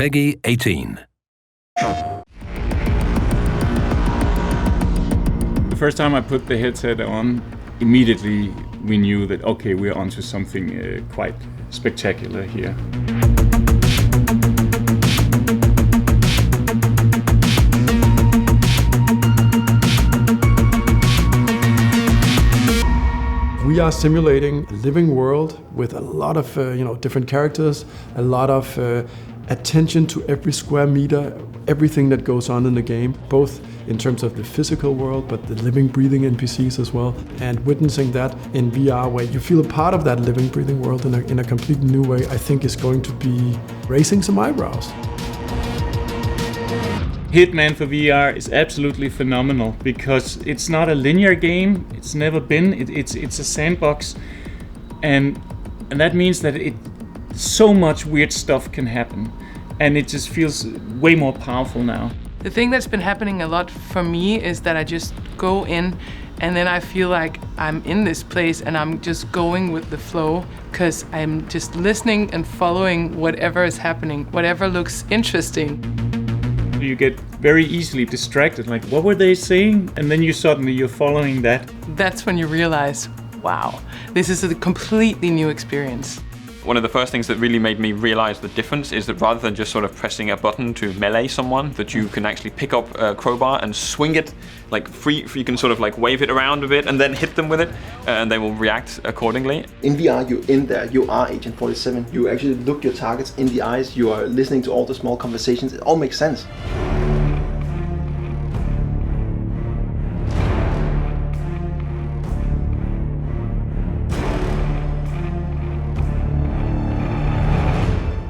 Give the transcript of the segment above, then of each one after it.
Peggy 18. The first time I put the headset on, immediately we knew that, okay, we're onto something quite spectacular here. We are simulating a living world with a lot of different characters, a lot of attention to every square meter, everything that goes on in the game, both in terms of the physical world, but the living, breathing NPCs as well. And witnessing that in VR, where you feel a part of that living, breathing world in a completely new way, I think is going to be raising some eyebrows. Hitman for VR is absolutely phenomenal because it's not a linear game. It's never been. It's a sandbox, and that means that so much weird stuff can happen, and it just feels way more powerful now. The thing that's been happening a lot for me is that I just go in and then I feel like I'm in this place and I'm just going with the flow because I'm just listening and following whatever is happening, whatever looks interesting. You get very easily distracted, like what were they saying? And then you're following that. That's when you realize, wow, this is a completely new experience. One of the first things that really made me realize the difference is that rather than just sort of pressing a button to melee someone, that you can actually pick up a crowbar and swing it like free. You can sort of like wave it around a bit and then hit them with it, and they will react accordingly. In VR, you're in there, you are Agent 47. You actually look your targets in the eyes, you are listening to all the small conversations. It all makes sense.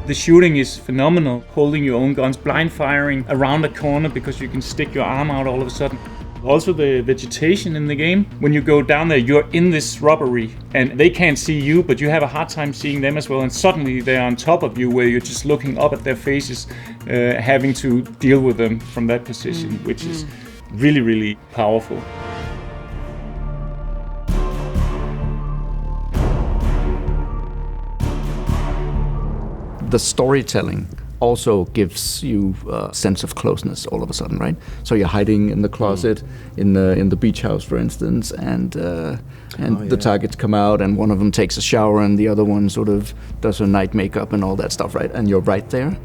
The shooting is phenomenal, holding your own guns, blind firing around a corner because you can stick your arm out all of a sudden. Also the vegetation in the game, when you go down there, you're in this rubbery and they can't see you, but you have a hard time seeing them as well, and suddenly they're on top of you where you're just looking up at their faces, having to deal with them from that position, which is really, really powerful. The storytelling also gives you a sense of closeness all of a sudden, right? So you're hiding in the closet in the beach house, for instance, and the targets come out, and one of them takes a shower, and the other one sort of does her night makeup and all that stuff, right? And you're right there.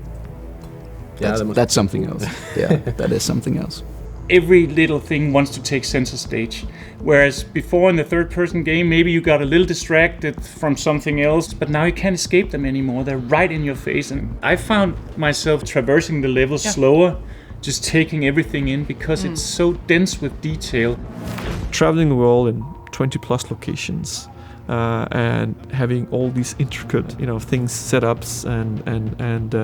That's something else. Yeah, that is something else. Every little thing wants to take center stage. Whereas before in the third-person game, maybe you got a little distracted from something else, but now you can't escape them anymore. They're right in your face. And I found myself traversing the levels slower, just taking everything in because it's so dense with detail. Traveling the world in 20 plus locations and having all these intricate, things, setups and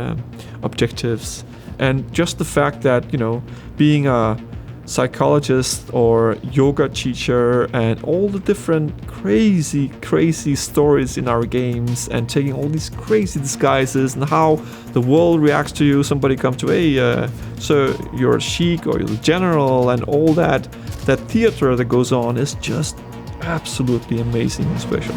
objectives. And just the fact that, being a psychologist or yoga teacher and all the different crazy stories in our games and taking all these crazy disguises and how the world reacts to you. Somebody comes to, hey, so you're a sheik or you're the general, and all that theater that goes on is just absolutely amazing and special.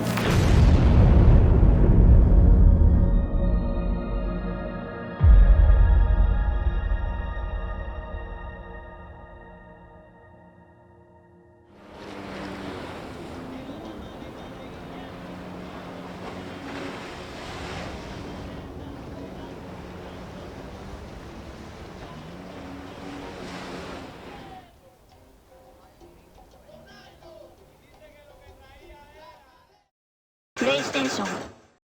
PlayStation